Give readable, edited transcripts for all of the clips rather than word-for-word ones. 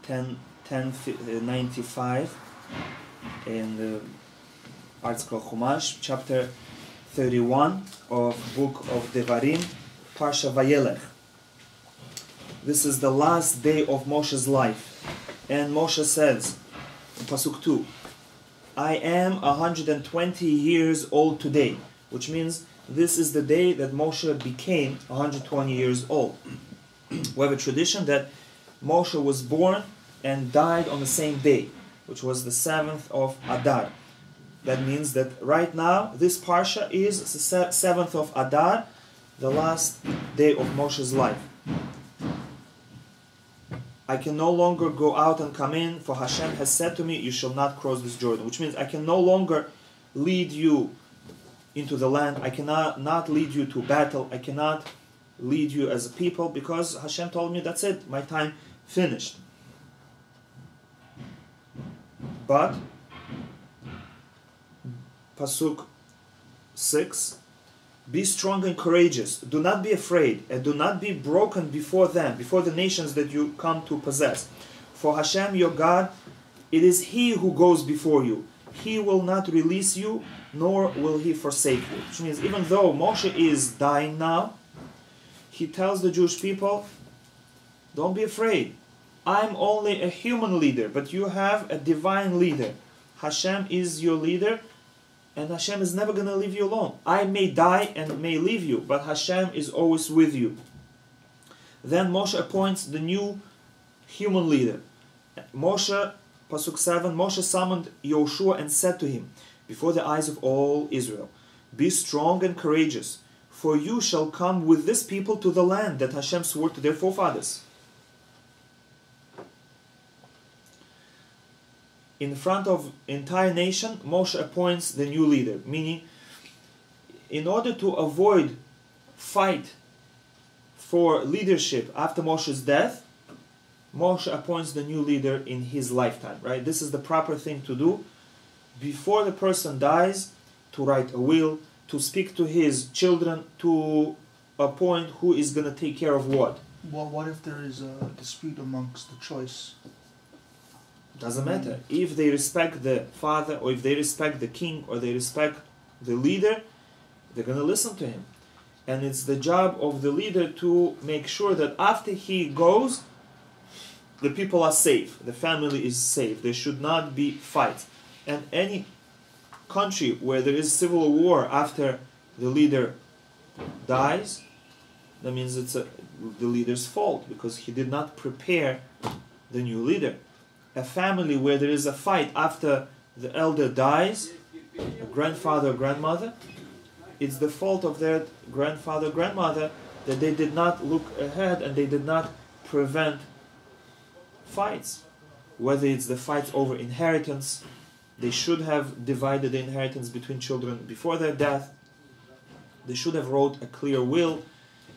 1095 in the article Chumash, chapter 31 of book of Devarim, Parshah Vayelech. This is the last day of Moshe's life, and Moshe says in Pasuk 2, I am 120 years old today, which means this is the day that Moshe became 120 years old. We have a tradition that Moshe was born and died on the same day, which was the 7th of Adar. That means that right now, this Parsha is the 7th of Adar, the last day of Moshe's life. I can no longer go out and come in, for Hashem has said to me, you shall not cross this Jordan. Which means I can no longer lead you into the land. I cannot not lead you to battle. I cannot lead you as a people, because Hashem told me, that's it, my time finished. But, Pasuk 6, be strong and courageous. Do not be afraid, and do not be broken before them, before the nations that you come to possess. For Hashem, your God, it is He who goes before you. He will not release you, nor will He forsake you. Which means even though Moshe is dying now, he tells the Jewish people, don't be afraid. I'm only a human leader, but you have a divine leader. Hashem is your leader, and Hashem is never going to leave you alone. I may die and may leave you, but Hashem is always with you. Then Moshe appoints the new human leader. Moshe, Pasuk 7, Moshe summoned Yoshua and said to him, before the eyes of all Israel, be strong and courageous, for you shall come with this people to the land that Hashem swore to their forefathers. In front of entire nation, Moshe appoints the new leader, meaning in order to avoid fight for leadership after Moshe's death, Moshe appoints the new leader in his lifetime, right? This is the proper thing to do. Before the person dies, to write a will, to speak to his children, to appoint who is going to take care of what. Well, what if there is a dispute amongst the choice? Doesn't matter. If they respect the father, or if they respect the king, or they respect the leader, they're going to listen to him. And it's the job of the leader to make sure that after he goes, the people are safe, the family is safe. There should not be fights. And any country where there is civil war after the leader dies, that means it's the leader's fault, because he did not prepare the new leader. A family where there is a fight after the elder dies, a grandfather or grandmother, it's the fault of their grandfather or grandmother that they did not look ahead and they did not prevent fights. Whether it's the fights over inheritance, they should have divided the inheritance between children before their death. They should have wrote a clear will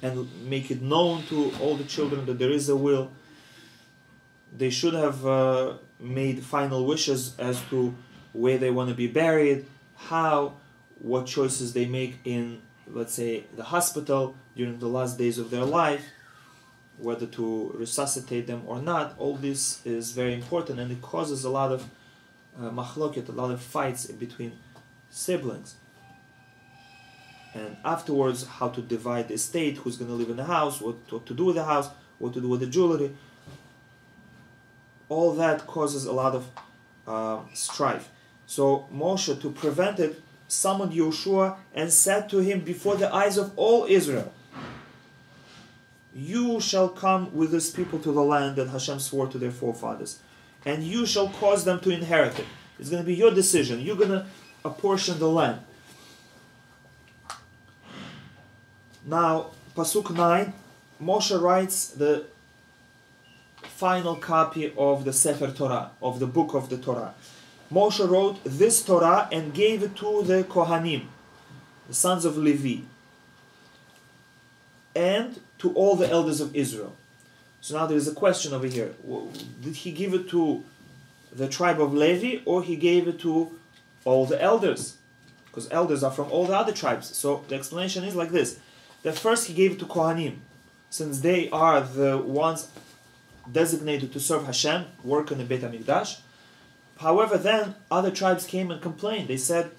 and make it known to all the children that there is a will. They should have made final wishes as to where they want to be buried, how, what choices they make in, let's say, the hospital during the last days of their life, whether to resuscitate them or not. All this is very important, and it causes a lot of machloket, a lot of fights between siblings. And afterwards, how to divide the estate, who's going to live in the house, what to do with the house, what to do with the jewelry. All that causes a lot of strife. So Moshe, to prevent it, summoned Yoshua and said to him before the eyes of all Israel, you shall come with this people to the land that Hashem swore to their forefathers, and you shall cause them to inherit it. It's going to be your decision. You're going to apportion the land. Now, Pasuk 9, Moshe writes the final copy of the Sefer Torah, of the book of the Torah. Moshe wrote this Torah and gave it to the Kohanim, the sons of Levi, and to all the elders of Israel. So now there is a question over here. Did he give it to the tribe of Levi, or he gave it to all the elders? Because elders are from all the other tribes. So the explanation is like this. That first he gave it to Kohanim, since they are the ones designated to serve Hashem, work in the Beit HaMikdash. However, then other tribes came and complained. They said,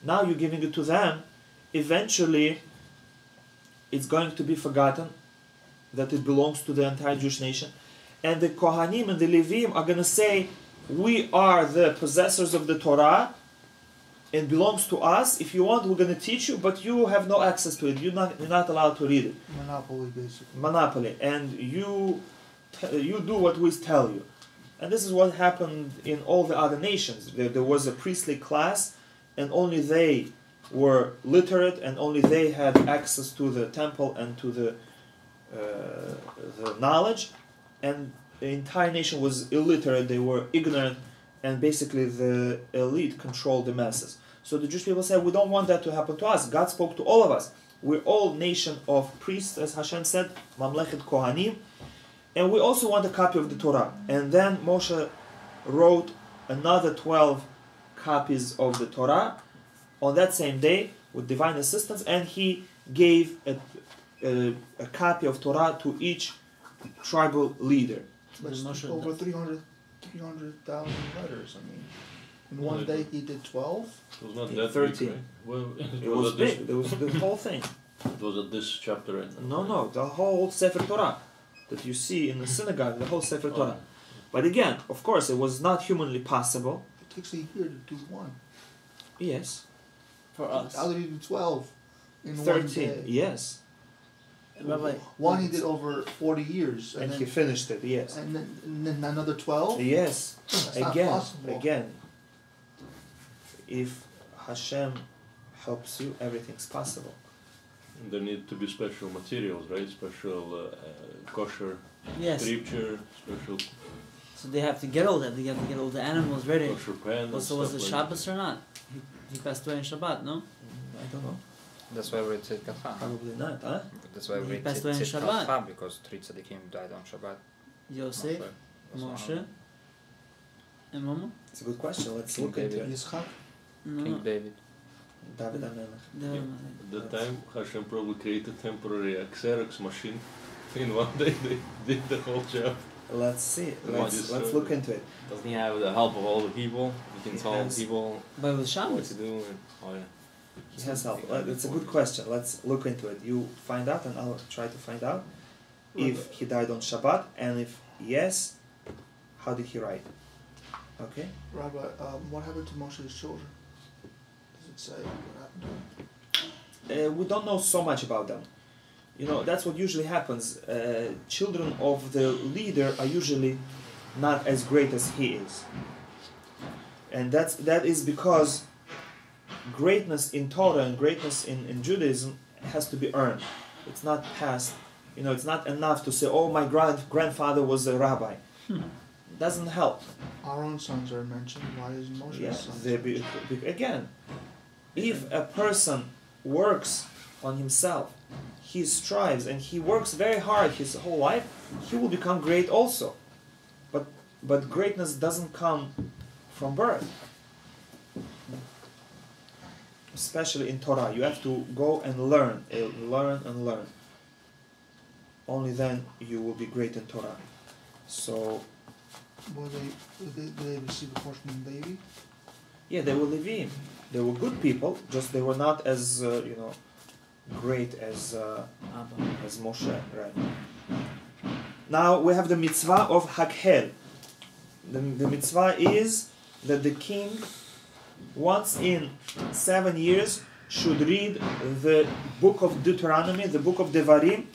now you're giving it to them. Eventually, it's going to be forgotten that it belongs to the entire Jewish nation. And the Kohanim and the Levim are going to say, we are the possessors of the Torah. It belongs to us. If you want, we're going to teach you, but you have no access to it. You're not allowed to read it. Monopoly, basically. Monopoly. And you do what we tell you. And this is what happened in all the other nations. There was a priestly class, and only they were literate, and only they had access to the temple and to the knowledge. And the entire nation was illiterate, they were ignorant, and basically the elite controlled the masses. So the Jewish people said, we don't want that to happen to us. God spoke to all of us. We're all nation of priests, as Hashem said, Mamlechet Kohanim, and we also want a copy of the Torah. And then Moshe wrote another 12 copies of the Torah on that same day with divine assistance, and he gave a copy of Torah to each tribal leader. That's over 300,000 letters. I mean, in one day he did 12. It was not that 13. big, right? Well, It was big. There was the whole thing. It was at this chapter. And No, the whole Sefer Torah that you see in the synagogue, the whole Sefer Torah. But again, of course, it was not humanly possible. It takes a year to do one. Yes. For us. How did he do 12 in 13. one day? Yes. Rabbi, One he did over 40 years. And then, he finished it. Yes. and then another 12? Yes. That's not Again. possible. Again. If Hashem helps you, everything's possible. there need to be special materials, right? Special kosher yes. scripture, special So they have to get all that. They have to get all the animals ready. kosher pan. Well, so was it Shabbos or not? He passed away in Shabbat, no? I don't know. That's why we take Kafah. Probably not, huh? That's why He we passed take away in Shabbat. Kafah, because three tzaddikim died on Shabbat. Yosef, was one of Moshe, them. and Mama? It's a good question. Let's King look into David. it. Yitzchak? No. King David. David HaMelech. The- At the time, Hashem probably created temporary Xerox machine. In one day, they did the whole job. Let's see. What Let's is, look into it. Doesn't he have the help of all the people? He can He tell has- people But it was what Shabbos. to do. And, oh yeah. He has help. It's a good question. Let's look into it. You find out, and I'll try to find out if he died on Shabbat, and if yes, how did he write? Okay. Rabbi, what happened to Moshe's children? Does it say what happened to them? We don't know so much about them. You know, that's what usually happens. Children of the leader are usually not as great as he is, and that is because greatness in Torah and greatness in Judaism has to be earned. It's not passed. You know, it's not enough to say, "Oh, my grandfather was a rabbi." Doesn't help. Our own sons are mentioned. Why is Moshe's Yeah, sons? again, if a person works on himself, he strives and he works very hard his whole life, he will become great also. But greatness doesn't come from birth. Especially in Torah, you have to go and learn. Only then you will be great in Torah. So, Did they receive a portion in Levi? yeah, they were Levim. They were good people, just they were not as great as Moshe. Right. Now we have the mitzvah of Hakhel. The mitzvah is that the king, once in 7 years, should read the book of Deuteronomy, the book of Devarim,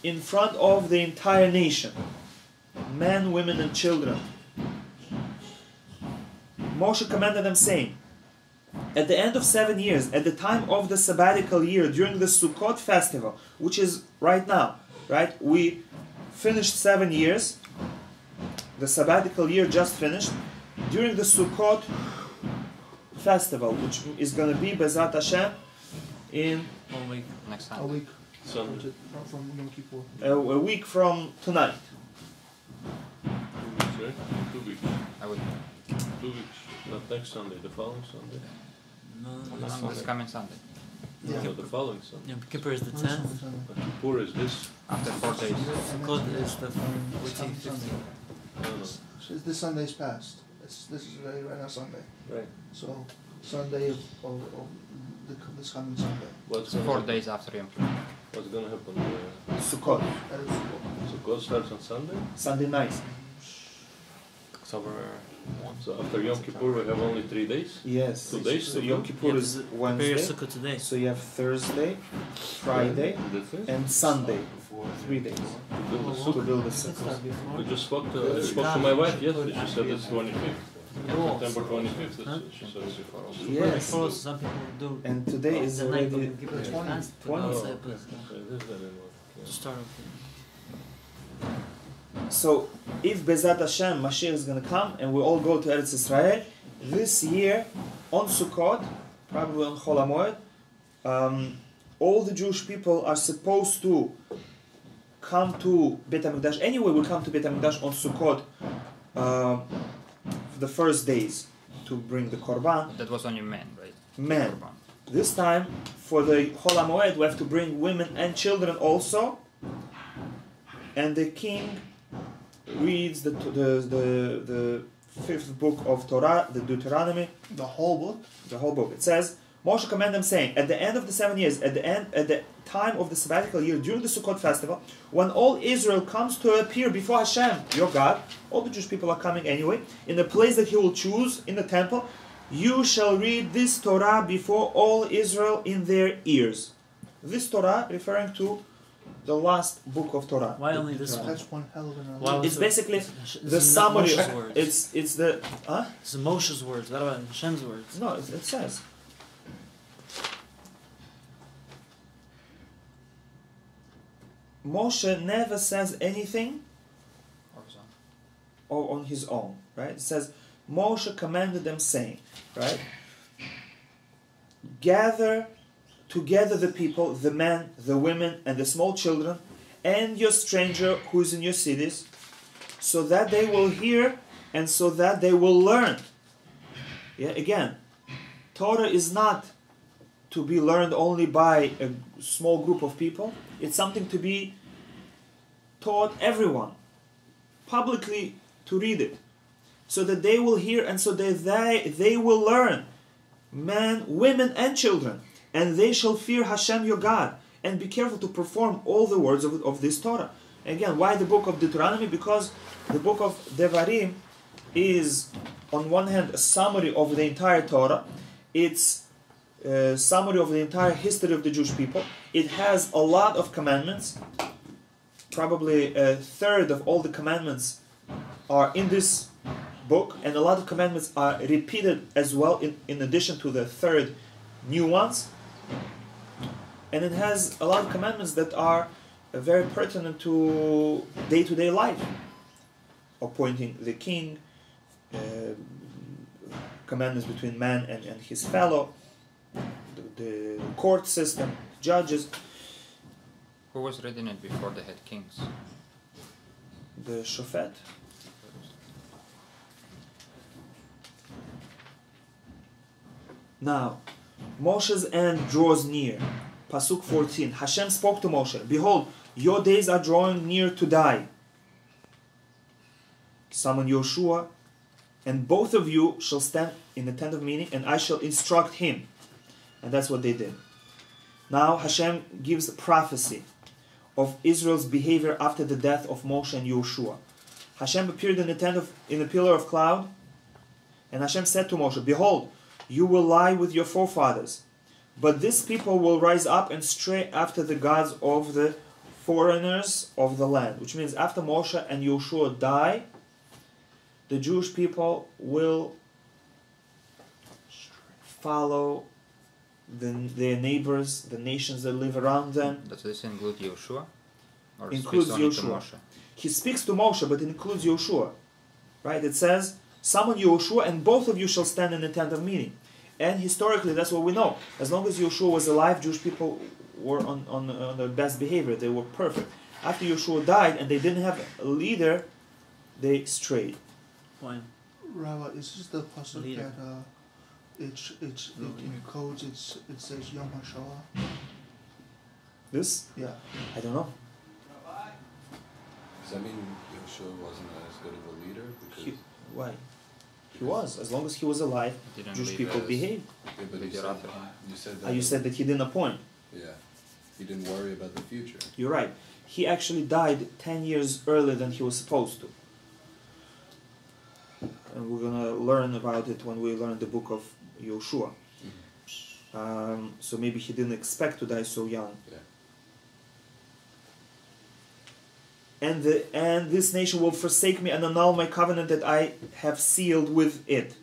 in front of the entire nation, men, women, and children. Moshe commanded them, saying, at the end of 7 years, at the time of the sabbatical year, during the Sukkot festival, which is right now, right? We finished 7 years. The sabbatical year just finished. During the Sukkot festival, which is going to be Bezat Hashem in 1 week. Next A time. week Sunday. from Yom Kippur. a week from tonight. 2 weeks, right? 2 weeks. I would. 2 weeks. Not next Sunday, the following Sunday. No, This coming Sunday. Yeah. No, the following Sunday. Yom Kippur is the 10th. But Kippur is this. After 4 days. Sukkot is the This coming 14th. Sunday. No, no. This Sunday's past. This is right now Sunday. Right. So Sunday of this coming Sunday. What's 4 gonna, days after Yom Kippur. what's gonna happen? Sukkot, That is So God starts on Sunday. Sunday night. October 1. So after Yom Kippur we have only 3 days. Yes. 2 days So to Yom do? Kippur is Prepare your Wednesday. Sukkot today. So you have Thursday, Friday, That's it. and Sunday. 3 days To build the to sukkah. build the sukkah. We just spoke to my wife yesterday. She said it's 25th. September 25th. Huh? She said it's before. Yes. Before, some people do And today is the night of already Yom Kippur. 20. Fast, 20. but Oh, outside, okay. but, So it is anymore. to start off. so. If Bezat Hashem Mashiach is going to come and we all go to Eretz Israel this year on Sukkot, probably on Chol HaMoed, all the Jewish people are supposed to come to Beit HaMikdash. Anyway, we come to Beit HaMikdash on Sukkot, the first days to bring the Korban. That was only men, right? Men. Korban. This time, for the Chol HaMoed, we have to bring women and children also. And the king reads the fifth book of Torah, the Deuteronomy, the whole book. the whole book. It says, Moshe commanded them, saying, at the end of the 7 years, at the time of the Sabbatical year, during the Sukkot festival, when all Israel comes to appear before Hashem, your God, all the Jewish people are coming anyway, in the place that He will choose in the temple, you shall read this Torah before all Israel in their ears. This Torah referring to the last book of Torah. Why only this one? That's one hell of an Why was It's it- basically This the is not summary. Moshe's words. It's the This is Moshe's words. What about Hashem's words? no. It says. Moshe never says anything on his own, right? It says, Moshe commanded them, saying, right? Gather together the people, the men, the women, and the small children, and your stranger who is in your cities, so that they will hear and so that they will learn. Yeah, again, Torah is not to be learned only by a small group of people. It's something to be taught everyone, publicly to read it, so that they will hear and so that they will learn, men, women, and children, and they shall fear Hashem your God, and be careful to perform all the words of this Torah. Again, why the book of Deuteronomy? Because the book of Devarim is, on one hand, a summary of the entire Torah. It's a summary of the entire history of the Jewish people. It has a lot of commandments. Probably a third of all the commandments are in this book, and a lot of commandments are repeated as well in addition to the third new ones. And it has a lot of commandments that are very pertinent to day-to-day life. Appointing the king, commandments between man and his fellow, the court system, judges. Who was reading it before they had kings? The shofet. Now, Moshe's end draws near. Pasuk 14. Hashem spoke to Moshe, behold, your days are drawing near to die. Summon Yoshua, and both of you shall stand in the tent of meeting, and I shall instruct him. And that's what they did. Now Hashem gives a prophecy of Israel's behavior after the death of Moshe and Yoshua. Hashem appeared in the pillar of cloud, and Hashem said to Moshe, behold, you will lie with your forefathers, but this people will rise up and stray after the gods of the foreigners of the land. Which means after Moshe and Yoshua die, the Jewish people will follow their neighbors, the nations that live around them. Does this include Yoshua? Or Includes speaks only to Yoshua. Moshe? He speaks to Moshe, but it includes Yoshua. Right? It says, summon Yoshua, and both of you shall stand in the tent of meeting. And historically, that's what we know. As long as Yoshua was alive, Jewish people were on their best behavior. They were perfect. After Yoshua died and they didn't have a leader, they strayed. Why? Rabbi, is this the pasuk Leader. it encodes. It says Yom HaShoah. This? Yeah. I don't know. Does that mean Yeshua wasn't as good of a leader? Because Why? He was. As long as he was alive, Didn't Jewish leave people as- behaved. yeah, but Leader after him. you said that. You said that he didn't appoint. Yeah. He didn't worry about the future. You're right. He actually died 10 years earlier than he was supposed to. And we're going to learn about it when we learn the book of Yoshua. So maybe he didn't expect to die so young. Yeah. And this nation will forsake me and annul my covenant that I have sealed with it.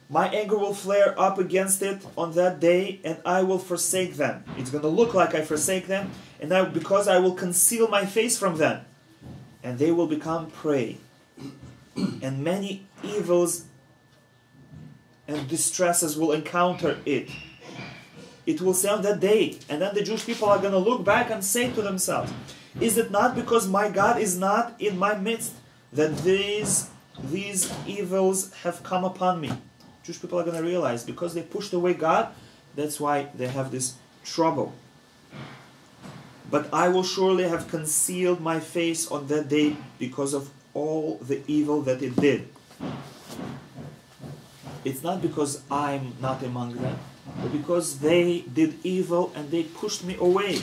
My anger will flare up against it on that day, and I will forsake them. It's going to look like I forsake them, and because I will conceal my face from them, and they will become prey. And many evils and distresses will encounter it. It will say on that day, and then the Jewish people are going to look back and say to themselves, is it not because my God is not in my midst that these evils have come upon me? Jewish people are going to realize because they pushed away God, that's why they have this trouble. But I will surely have concealed my face on that day because of all the evil that it did. It's not because I'm not among them, but because they did evil and they pushed me away.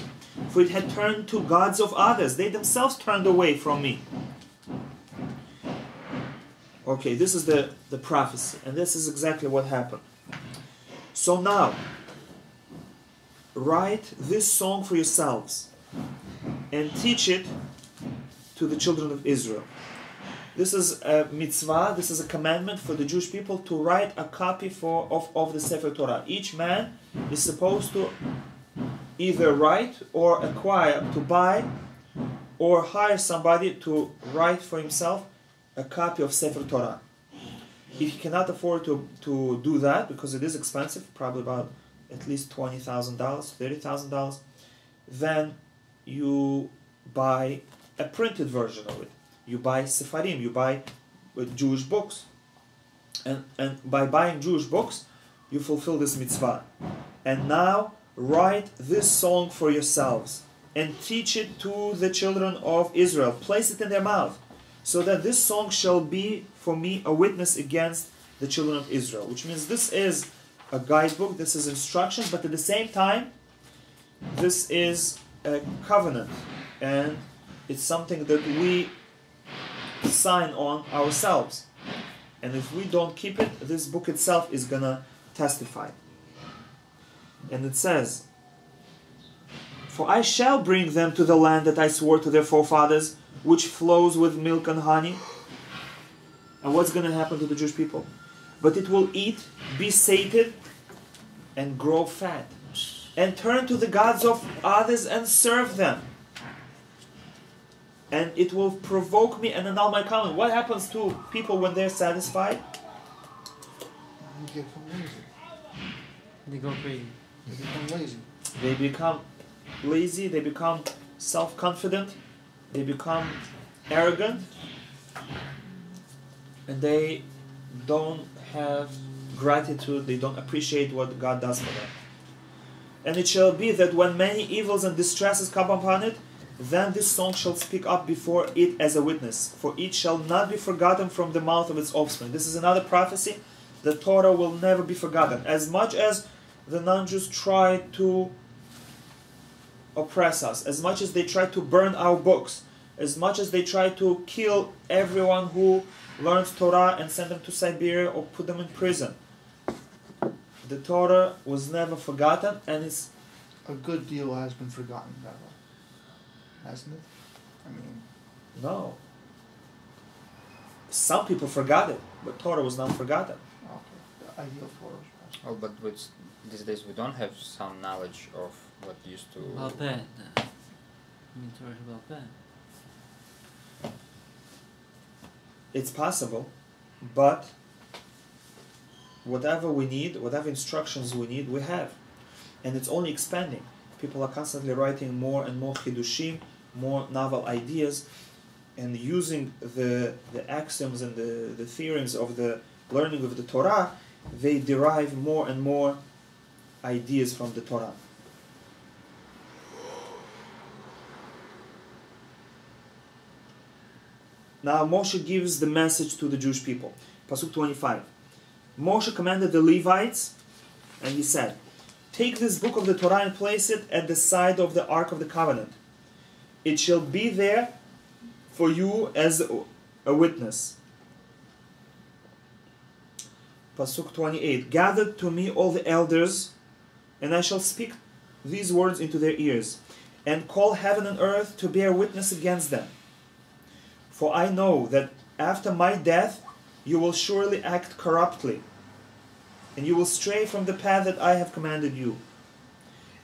For it had turned to gods of others. They themselves turned away from me. Okay, this is the prophecy. And this is exactly what happened. So now, write this song for yourselves and teach it to the children of Israel. This is a mitzvah, this is a commandment for the Jewish people to write a copy of the Sefer Torah. Each man is supposed to either write or acquire, to buy or hire somebody to write for himself a copy of Sefer Torah. If you cannot afford to do that, because it is expensive, probably about at least $20,000, $30,000, then you buy a printed version of it. You buy Sefarim, you buy Jewish books. And by buying Jewish books, you fulfill this mitzvah. And now, write this song for yourselves and teach it to the children of Israel. Place it in their mouth, so that this song shall be for me a witness against the children of Israel. Which means this is a guidebook, this is instruction, but at the same time, this is a covenant. And it's something that we sign on ourselves. And if we don't keep it, this book itself is going to testify. And it says, for I shall bring them to the land that I swore to their forefathers, which flows with milk and honey. And what's going to happen to the Jewish people? But it will eat, be sated, and grow fat, and turn to the gods of others and serve them. And it will provoke me and annul my covenant. What happens to people when they're satisfied? You get lazy. They go crazy. They become lazy. They become lazy, they become self-confident, they become arrogant, and they don't have gratitude, they don't appreciate what God does for them. And it shall be that when many evils and distresses come upon it, then this song shall speak up before it as a witness, for it shall not be forgotten from the mouth of its offspring. This is another prophecy. The Torah will never be forgotten. As much as the non-Jews try to oppress us, as much as they try to burn our books, as much as they try to kill everyone who learns Torah and send them to Siberia or put them in prison, the Torah was never forgotten, and it's A good deal has been forgotten, Rabbi. Hasn't it? I mean, no. Some people forgot it, but Torah was not forgotten. okay. The ideal Torah was Oh, but these days we don't have some knowledge of what used to. About that. I mean, Torah about that. It's possible, but whatever we need, whatever instructions we need, we have. And it's only expanding. People are constantly writing more and more chidushim, more novel ideas, and using the axioms and the theorems of the learning of the Torah they derive more and more ideas from the Torah. Now Moshe gives the message to the Jewish people. Pasuk 25. Moshe commanded the Levites, and he said, "Take this book of the Torah and place it at the side of the Ark of the Covenant. It shall be there for you as a witness." Pasuk 28. "Gather to me all the elders, and I shall speak these words into their ears, and call heaven and earth to bear witness against them. For I know that after my death you will surely act corruptly, and you will stray from the path that I have commanded you.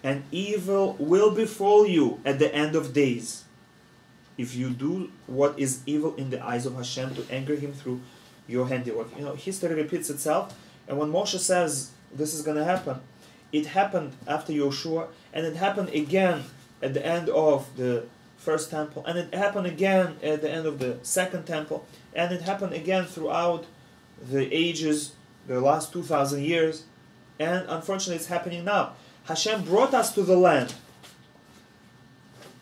And evil will befall you at the end of days, if you do what is evil in the eyes of Hashem to anger him through your handiwork." You know, history repeats itself, and when Moshe says this is going to happen, it happened after Yoshua, and it happened again at the end of the first temple, and it happened again at the end of the second temple, and it happened again throughout the ages, the last 2,000 years, and unfortunately it's happening now. Hashem brought us to the land.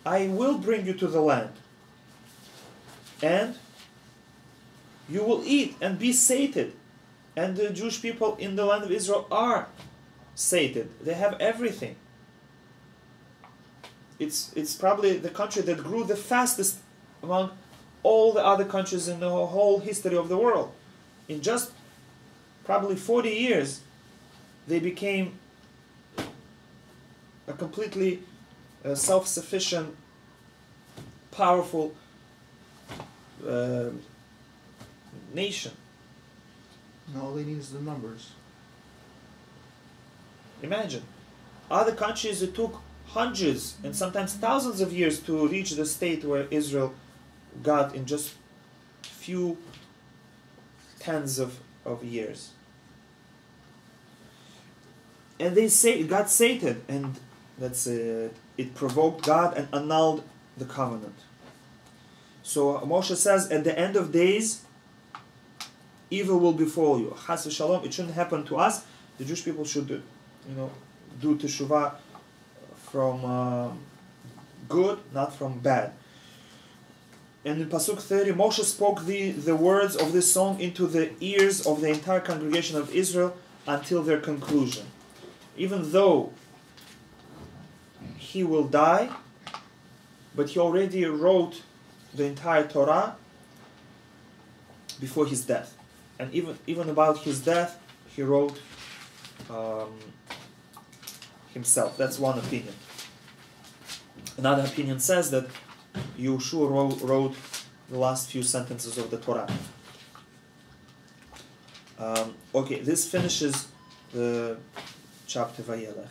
I will bring you to the land, and you will eat and be sated. And the Jewish people in the land of Israel are sated. They have everything. It's probably the country that grew the fastest among all the other countries in the whole history of the world. In just probably 40 years, they became a completely self-sufficient, powerful nation. And all they need is the numbers. Imagine, other countries, it took hundreds and sometimes thousands of years to reach the state where Israel got in just few tens of years. And they say it got sated, and that's it provoked God and annulled the covenant. So Moshe says, at the end of days, evil will befall you. Chas v'shalom, it shouldn't happen to us. The Jewish people should, do teshuvah from good, not from bad. And in Pasuk 30, Moshe spoke the words of this song into the ears of the entire congregation of Israel until their conclusion. Even though he will die, but he already wrote the entire Torah before his death. And even about his death, he wrote himself. That's one opinion. Another opinion says that Yeshua wrote the last few sentences of the Torah. Okay, this finishes the chapter Vayelech.